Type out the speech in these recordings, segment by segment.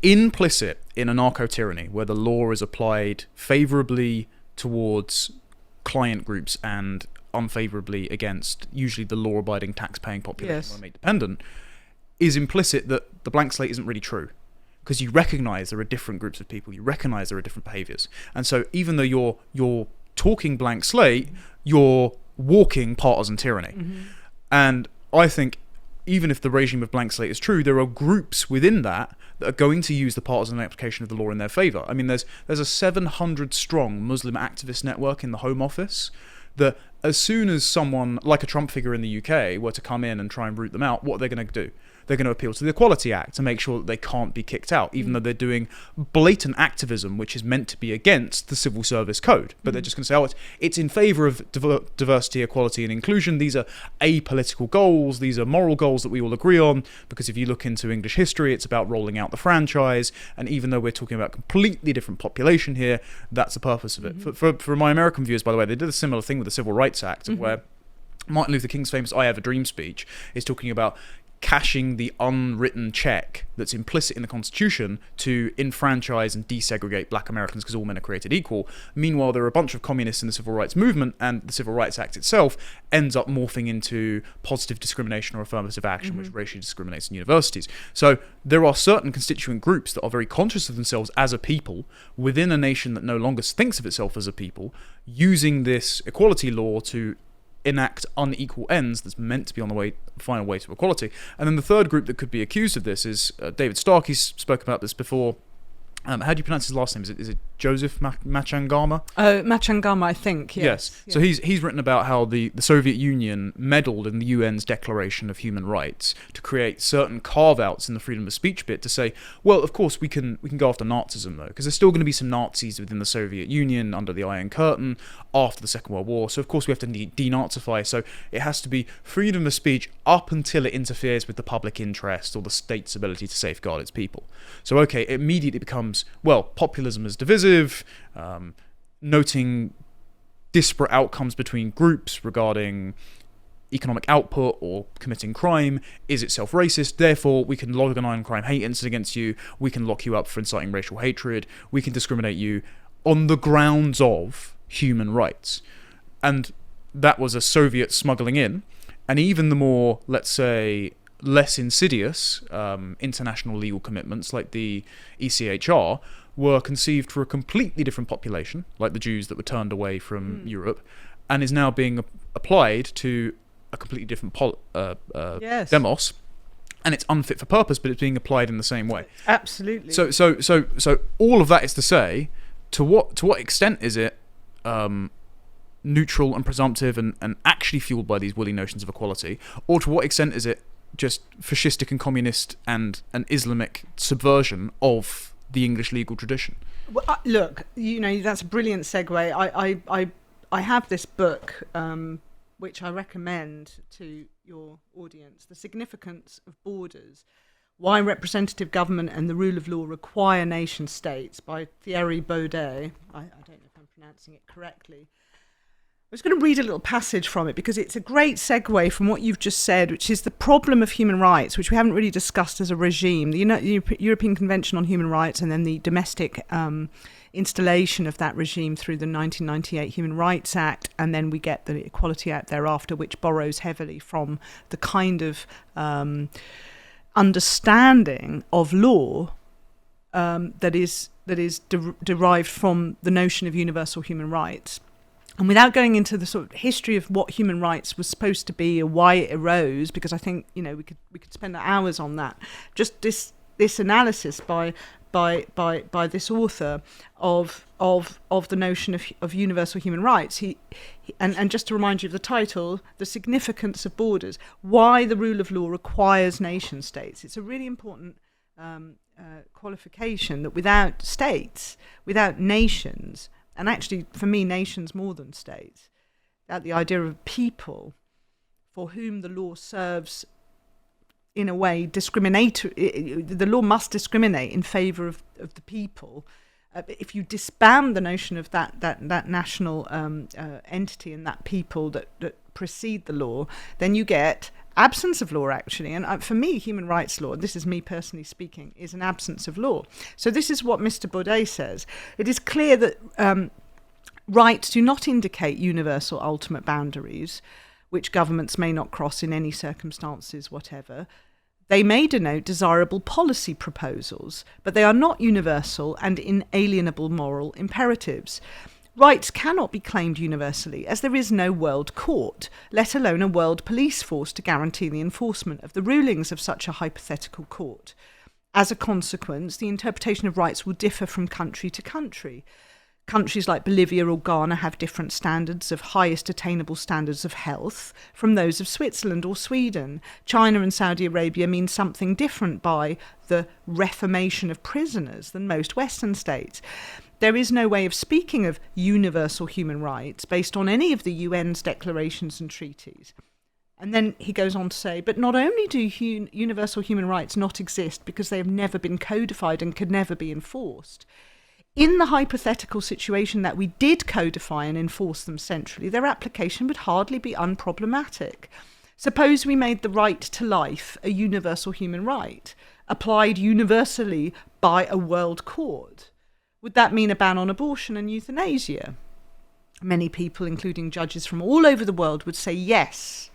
implicit in anarcho-tyranny, where the law is applied favourably towards client groups and unfavourably against usually the law-abiding tax-paying population Yes. when made dependent, is implicit that the blank slate isn't really true. Because you recognise there are different groups of people, you recognise there are different behaviours. And so even though you're talking blank slate, you're walking partisan tyranny. And I think even if the regime of blank slate is true, there are groups within that are going to use the partisan application of the law in their favour. I mean, there's a 700-strong Muslim activist network in the Home Office that as soon as someone, like a Trump figure in the UK, were to come in and try and root them out, what are they going to do? They're going to appeal to the Equality Act to make sure that they can't be kicked out, even though they're doing blatant activism, which is meant to be against the Civil Service Code. But they're just going to say, oh, it's in favour of diversity, equality and inclusion. These are apolitical goals. These are moral goals that we all agree on. Because if you look into English history, it's about rolling out the franchise. And even though we're talking about completely different population here, that's the purpose of it. For my American viewers, by the way, they did a similar thing with the Civil Rights Act, where Martin Luther King's famous I Have a Dream speech is talking about cashing the unwritten check that's implicit in the Constitution to enfranchise and desegregate black Americans because all men are created equal. Meanwhile, there are a bunch of communists in the Civil Rights Movement, and the Civil Rights Act itself ends up morphing into positive discrimination or affirmative action, which racially discriminates in universities. So there are certain constituent groups that are very conscious of themselves as a people within a nation that no longer thinks of itself as a people, using this equality law to enact unequal ends that's meant to be on the final way to equality. And then the third group that could be accused of this is David Stark. He's spoken about this before. How do you pronounce his last name? Is it Joseph Machangama? Machangama, I think, yes. So he's written about how the Soviet Union meddled in the UN's Declaration of Human Rights to create certain carve-outs in the freedom of speech bit to say, well, of course, we can go after Nazism, though, because there's still going to be some Nazis within the Soviet Union under the Iron Curtain after the Second World War, so of course we have to denazify, so it has to be freedom of speech up until it interferes with the public interest or the state's ability to safeguard its people. So, okay, it immediately becomes, well, populism is divisive, noting disparate outcomes between groups regarding economic output or committing crime is itself racist, therefore we can log an iron crime hate incident against you, we can lock you up for inciting racial hatred, we can discriminate you on the grounds of human rights. And that was a Soviet smuggling in, and even the more, let's say, less insidious international legal commitments like the ECHR were conceived for a completely different population, like the Jews that were turned away from Europe, and is now being applied to a completely different demos, and it's unfit for purpose, but it's being applied in the same way. Absolutely. So all of that is to say, to what extent is it neutral and presumptive and actually fueled by these woolly notions of equality, or to what extent is it just fascistic and communist and an Islamic subversion of the English legal tradition? Well, look, that's a brilliant segue. I have this book which I recommend to your audience, The Significance of Borders, Why Representative Government and the Rule of Law Require Nation States, by Thierry Baudet. I don't know if I'm pronouncing it correctly. I was going to read a little passage from it because it's a great segue from what you've just said, which is the problem of human rights, which we haven't really discussed as a regime. The European Convention on Human Rights, and then the domestic installation of that regime through the 1998 Human Rights Act, and then we get the Equality Act thereafter, which borrows heavily from the kind of understanding of law that is derived from the notion of universal human rights. And without going into the sort of history of what human rights was supposed to be or why it arose, because I think we could spend hours on that. Just this analysis by this author of the notion of universal human rights. And just to remind you of the title, The Significance of Borders: Why the Rule of Law Requires Nation States. It's a really important qualification that without states, without nations. And actually, for me, nations more than states, that the idea of people for whom the law serves, in a way, discriminatory. The law must discriminate in favour of the people. If you disband the notion of that national entity and that people that precede the law, then you get absence of law, actually. And for me, human rights law, this is me personally speaking, is an absence of law. So this is what Mr. Baudet says. It is clear that rights do not indicate universal ultimate boundaries, which governments may not cross in any circumstances whatever. They may denote desirable policy proposals, but they are not universal and inalienable moral imperatives. Rights cannot be claimed universally, as there is no world court, let alone a world police force to guarantee the enforcement of the rulings of such a hypothetical court. As a consequence, the interpretation of rights will differ from country to country. Countries like Bolivia or Ghana have different standards of highest attainable standards of health from those of Switzerland or Sweden. China and Saudi Arabia mean something different by the reformation of prisoners than most Western states. There is no way of speaking of universal human rights based on any of the UN's declarations and treaties. And then he goes on to say, but not only do universal human rights not exist because they have never been codified and could never be enforced, in the hypothetical situation that we did codify and enforce them centrally, their application would hardly be unproblematic. Suppose we made the right to life a universal human right, applied universally by a world court. Would that mean a ban on abortion and euthanasia? Many people, including judges from all over the world, would say yes.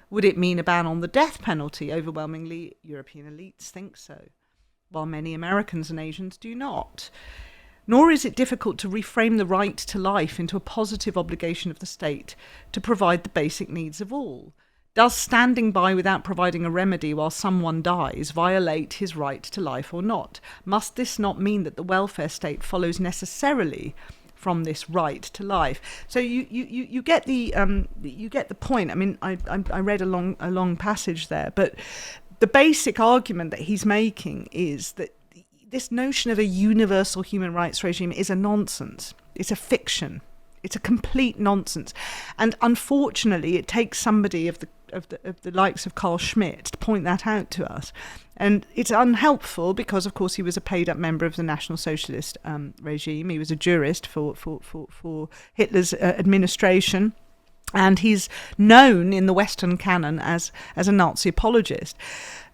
Would it mean a ban on the death penalty? Overwhelmingly, European elites think so, while many Americans and Asians do not. Nor is it difficult to reframe the right to life into a positive obligation of the state to provide the basic needs of all. Does standing by without providing a remedy while someone dies violate his right to life or not? Must this not mean that the welfare state follows necessarily from this right to life? So you get the point. I mean, I read a long passage there, but the basic argument that he's making is that this notion of a universal human rights regime is a nonsense. It's a fiction. It's a complete nonsense. And unfortunately, it takes somebody of the likes of Carl Schmitt to point that out to us. And it's unhelpful because, of course, he was a paid-up member of the National Socialist regime. He was a jurist for Hitler's administration. And he's known in the Western canon as a Nazi apologist.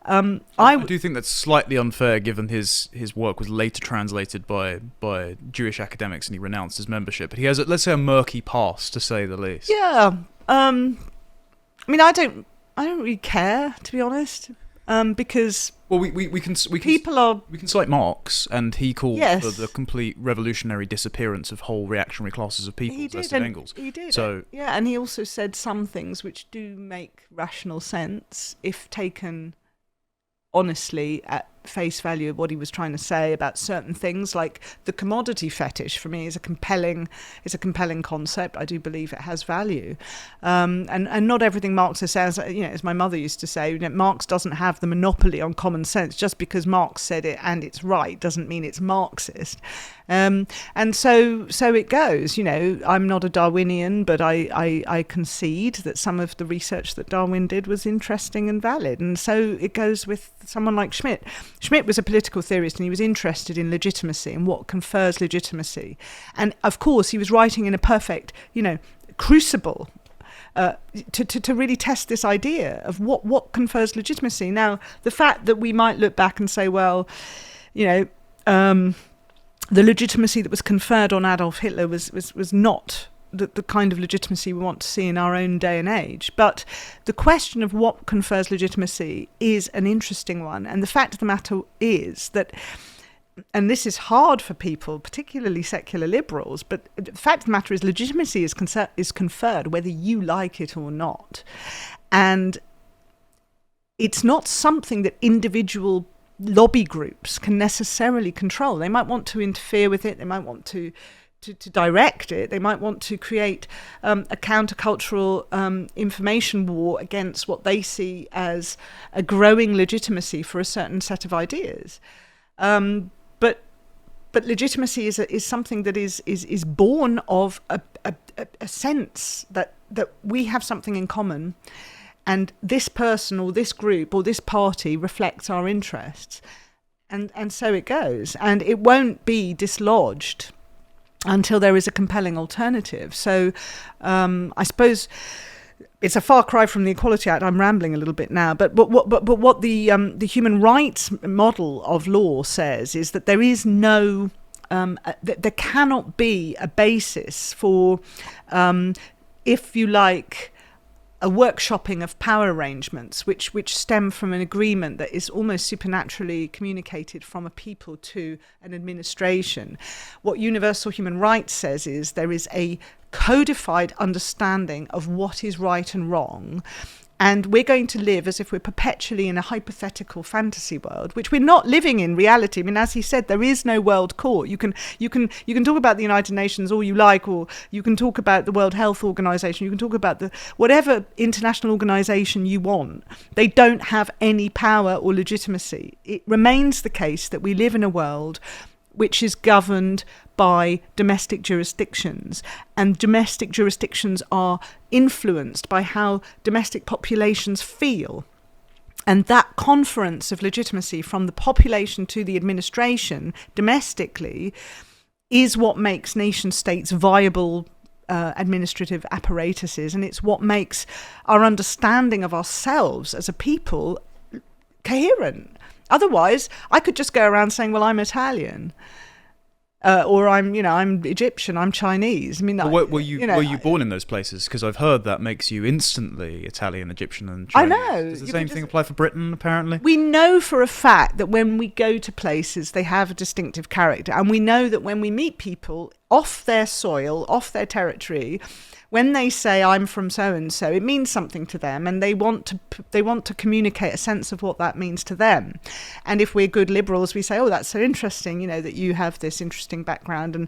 I do think that's slightly unfair, given his work was later translated by Jewish academics and he renounced his membership. But he has, let's say, a murky past, to say the least. Yeah. I mean, I don't really care, to be honest, because we can cite Marx, and he called for the complete revolutionary disappearance of whole reactionary classes of people. He did, and Engels. He did. So yeah, and he also said some things which do make rational sense if taken honestly at face value of what he was trying to say about certain things, like the commodity fetish. For me, is a compelling concept. I do believe it has value, and not everything Marx says. As my mother used to say, Marx doesn't have the monopoly on common sense. Just because Marx said it and it's right doesn't mean it's Marxist. And so it goes. I'm not a Darwinian, but I concede that some of the research that Darwin did was interesting and valid. And so it goes with someone like Schmitt. Schmitt was a political theorist, and he was interested in legitimacy and what confers legitimacy. And of course, he was writing in a perfect, crucible to really test this idea of what confers legitimacy. Now, the fact that we might look back and say, well, the legitimacy that was conferred on Adolf Hitler was not the kind of legitimacy we want to see in our own day and age. But the question of what confers legitimacy is an interesting one. And the fact of the matter is that, and this is hard for people, particularly secular liberals, but the fact of the matter is legitimacy is conferred whether you like it or not. And it's not something that individual lobby groups can necessarily control. They might want to interfere with it. They might want to direct it. They might want to create a countercultural information war against what they see as a growing legitimacy for a certain set of ideas. But legitimacy is something that is born of a sense that we have something in common, and this person or this group or this party reflects our interests, and so it goes, and it won't be dislodged until there is a compelling alternative. So I suppose it's a far cry from the Equality Act. I'm rambling a little bit now, but what the human rights model of law says is that there is no, there cannot be a basis for, if you like, a workshopping of power arrangements which stem from an agreement that is almost supernaturally communicated from a people to an administration. What universal human rights says is there is a codified understanding of what is right and wrong, and we're going to live as if we're perpetually in a hypothetical fantasy world, which we're not living in reality. I mean, as he said, there is no world court. You can talk about the United Nations all you like, or you can talk about the World Health Organization. You can talk about the whatever international organization you want. They don't have any power or legitimacy. It remains the case that we live in a world which is governed by domestic jurisdictions, and domestic jurisdictions are influenced by how domestic populations feel. And that conference of legitimacy from the population to the administration domestically is what makes nation states viable administrative apparatuses, and it's what makes our understanding of ourselves as a people coherent. Otherwise, I could just go around saying, well, I'm Italian. Or I'm Egyptian, I'm Chinese. I mean, were you born in those places? Because I've heard that makes you instantly Italian, Egyptian, and Chinese. I know. Does the same thing apply for Britain? Apparently, we know for a fact that when we go to places, they have a distinctive character, and we know that when we meet people off their soil, off their territory, when they say I'm from so and so, it means something to them, and they want to communicate a sense of what that means to them. And if we're good liberals, we say, oh, that's so interesting, that you have this interesting background, and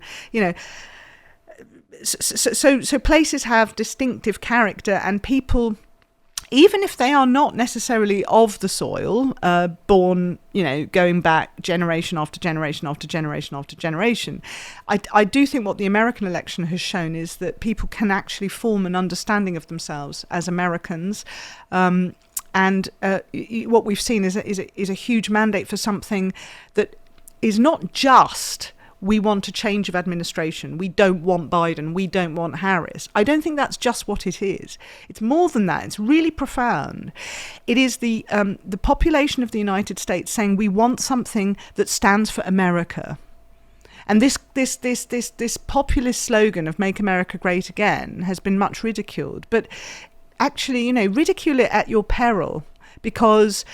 so places have distinctive character, and people, even if they are not necessarily of the soil, born, going back generation after generation after generation after generation, I do think what the American election has shown is that people can actually form an understanding of themselves as Americans. And what we've seen is a huge mandate for something that is not just, we want a change of administration, we don't want Biden, we don't want Harris. I don't think that's just what it is. It's more than that. It's really profound. It is the population of the United States saying we want something that stands for America. And this populist slogan of "Make America Great Again" has been much ridiculed. But actually, ridicule it at your peril, because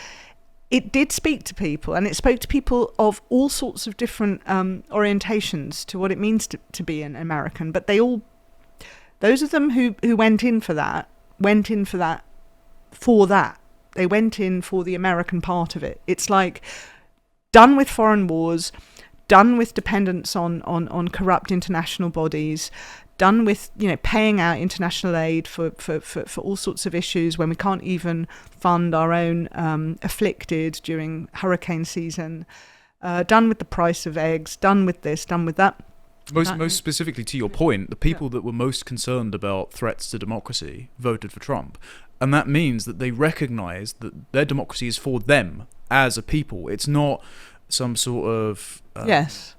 it did speak to people, and it spoke to people of all sorts of different orientations to what it means to be an American. But those of them who went in for that. They went in for the American part of it. It's like, done with foreign wars, done with dependence on corrupt international bodies, done with paying out international aid for all sorts of issues when we can't even fund our own afflicted during hurricane season, done with the price of eggs, done with this, done with that. Most specifically to your point, the people that were most concerned about threats to democracy voted for Trump. And that means that they recognize that their democracy is for them as a people. It's not some sort of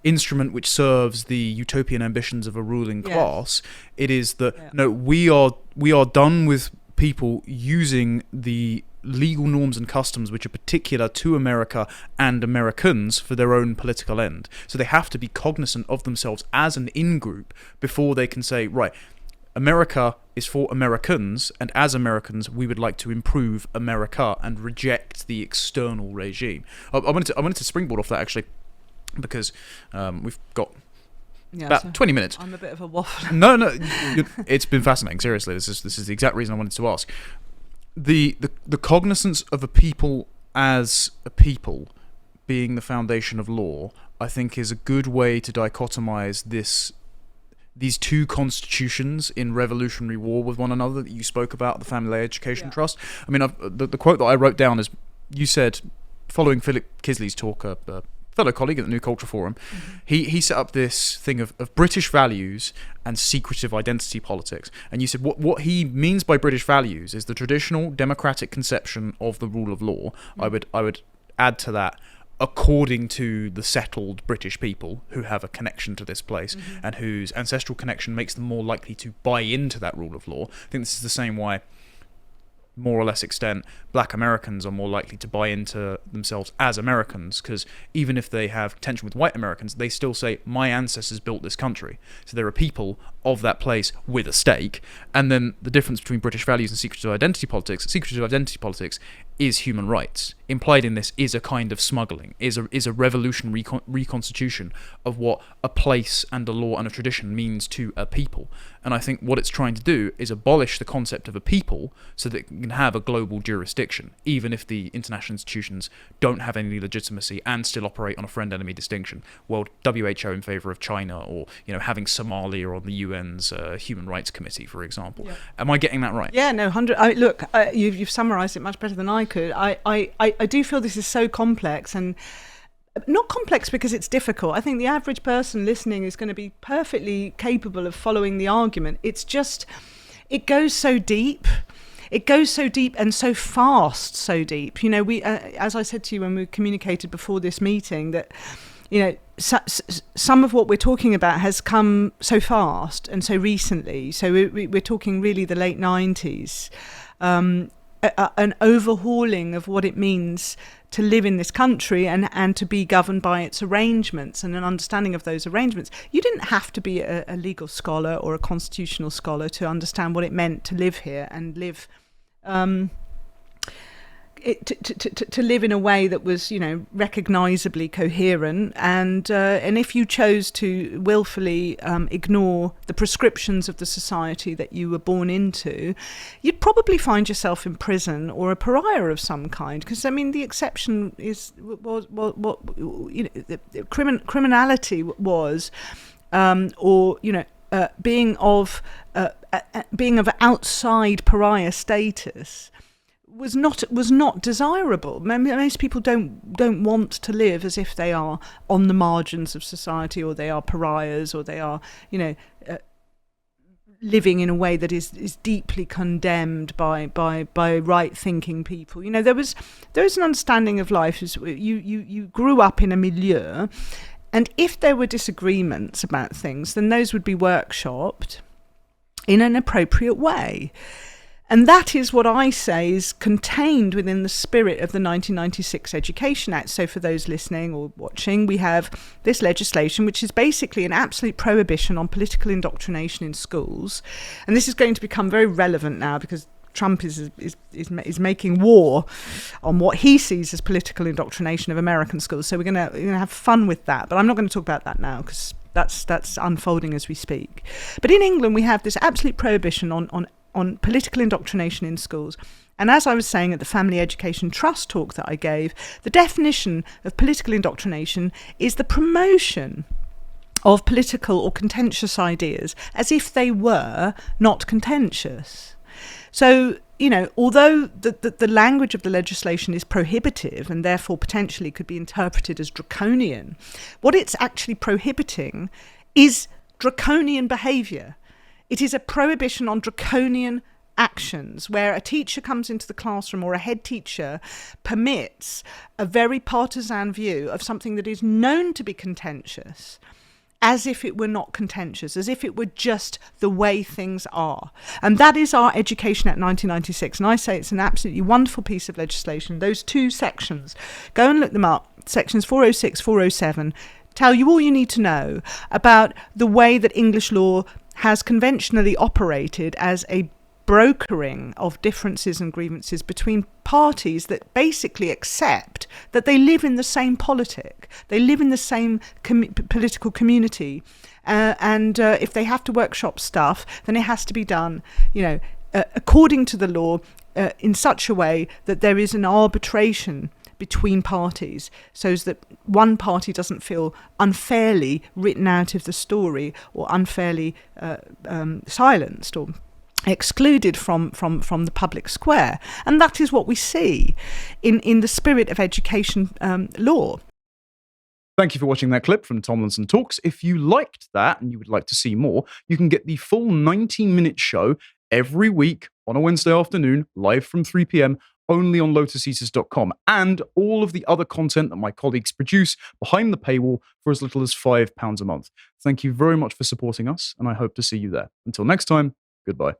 instrument which serves the utopian ambitions of a ruling class. It is that no, we are done with people using the legal norms and customs which are particular to America and Americans for their own political end. So they have to be cognizant of themselves as an in-group before they can say, right, America is for Americans, and as Americans, we would like to improve America and reject the external regime. I wanted to springboard off that, actually, because we've got about 20 minutes. I'm a bit of a waffle. No, it's been fascinating. Seriously, this is the exact reason I wanted to ask. The cognizance of a people as a people being the foundation of law, I think, is a good way to dichotomize these two constitutions in revolutionary war with one another that you spoke about, the Family Education Trust. I mean, the quote that I wrote down is, you said, following Philip Kisley's talk, a fellow colleague at the New Culture Forum, he set up this thing of British values and secretive identity politics. And you said what he means by British values is the traditional democratic conception of the rule of law. I would add to that, according to the settled British people who have a connection to this place and whose ancestral connection makes them more likely to buy into that rule of law. I think this is the same way more or less extent, black Americans are more likely to buy into themselves as Americans, because even if they have tension with white Americans, they still say, my ancestors built this country. So there are people of that place with a stake. And then the difference between British values and secretive identity politics is human rights. Implied in this is a kind of smuggling, is a revolutionary reconstitution of what a place and a law and a tradition means to a people. And I think what it's trying to do is abolish the concept of a people so that it can have a global jurisdiction, even if the international institutions don't have any legitimacy and still operate on a friend-enemy distinction. Well, WHO in favour of China, or having Somalia on the UN's Human Rights Committee, for example. Yeah. Am I getting that right? Yeah, no, 100. Look, you've summarised it much better than I could. I do feel this is so complex, and not complex because it's difficult. I think the average person listening is going to be perfectly capable of following the argument. It's just, it goes so deep. It goes so deep and so fast, so deep. We, as I said to you when we communicated before this meeting, that some of what we're talking about has come so fast and so recently. So we're talking really the late 90s. An overhauling of what it means to live in this country and to be governed by its arrangements, and an understanding of those arrangements. You didn't have to be a legal scholar or a constitutional scholar to understand what it meant to live here and live to live in a way that was, recognisably coherent. And if you chose to willfully ignore the prescriptions of the society that you were born into, you'd probably find yourself in prison or a pariah of some kind. Because the exception was criminality was, being of outside pariah status was not desirable. Most people don't want to live as if they are on the margins of society, or they are pariahs, or they are living in a way that is deeply condemned by right thinking people. There is an understanding of life as you grew up in a milieu, and if there were disagreements about things, then those would be workshopped in an appropriate way. And that is what I say is contained within the spirit of the 1996 Education Act. So for those listening or watching, we have this legislation, which is basically an absolute prohibition on political indoctrination in schools. And this is going to become very relevant now, because Trump is making war on what he sees as political indoctrination of American schools. So we're going to have fun with that. But I'm not going to talk about that now, because that's unfolding as we speak. But in England, we have this absolute prohibition on political indoctrination in schools. And as I was saying at the Family Education Trust talk that I gave, the definition of political indoctrination is the promotion of political or contentious ideas as if they were not contentious. So, although the language of the legislation is prohibitive and therefore potentially could be interpreted as draconian, what it's actually prohibiting is draconian behaviour. It is a prohibition on draconian actions, where a teacher comes into the classroom, or a head teacher permits a very partisan view of something that is known to be contentious, as if it were not contentious, as if it were just the way things are. And that is our Education Act 1996. And I say it's an absolutely wonderful piece of legislation. Those two sections, go and look them up, sections 406, 407, tell you all you need to know about the way that English law has conventionally operated as a brokering of differences and grievances between parties that basically accept that they live in the same politic, they live in the same political community, and if they have to workshop stuff, then it has to be done, according to the law, in such a way that there is an arbitration between parties, so that one party doesn't feel unfairly written out of the story, or unfairly silenced or excluded from the public square. And that is what we see in the spirit of education law. Thank you for watching that clip from Tomlinson Talks. If you liked that and you would like to see more, you can get the full 90-minute show every week on a Wednesday afternoon, live from 3 p.m, only on lotuseaters.com, and all of the other content that my colleagues produce behind the paywall for as little as £5 a month. Thank you very much for supporting us, and I hope to see you there. Until next time, goodbye.